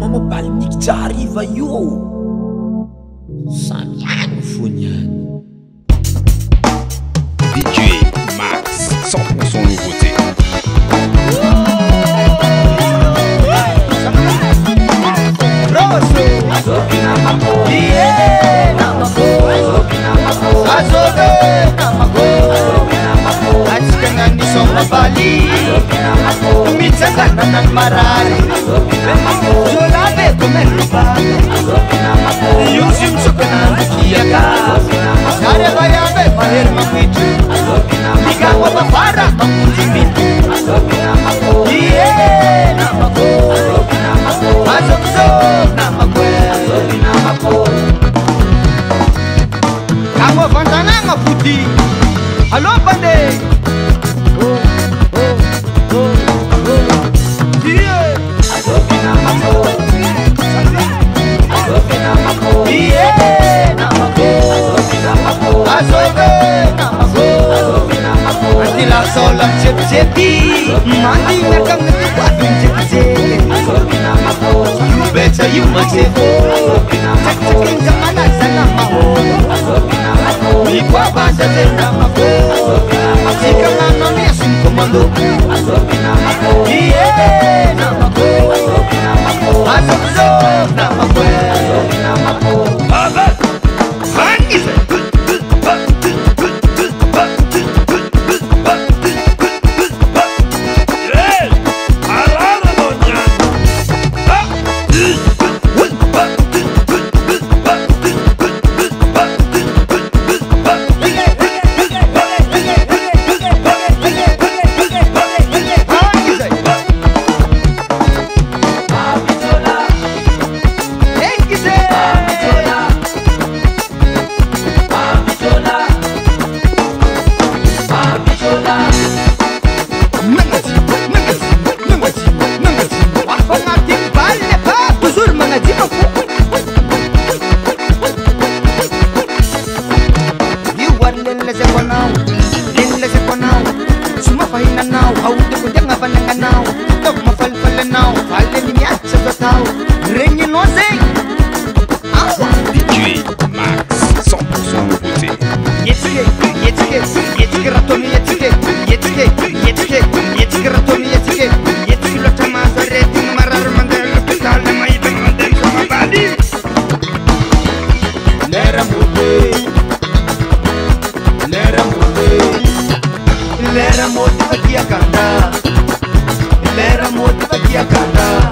mama baliniky tsariva io samy agny foniany. DJ Max 100% nouveauté. Bali, mitsaka nanan marari, jolabe come rubale, yusim sokana kiaka, sare bayabe baher makitu, liga wapa para makunjimitu, iye namako, azokzo namakwe, kamu vantana ngaputi, halo pande. Solam cep-cepi mandi nakang ngetuatin cek-cek you better you must have cek-cekin kemana sana mau ikwa basa nama ko jika nanami asin komando iye nama ko asok nama ko abat hangi DJ Max 100% nouveauté. Lera motiva aqui a cantar.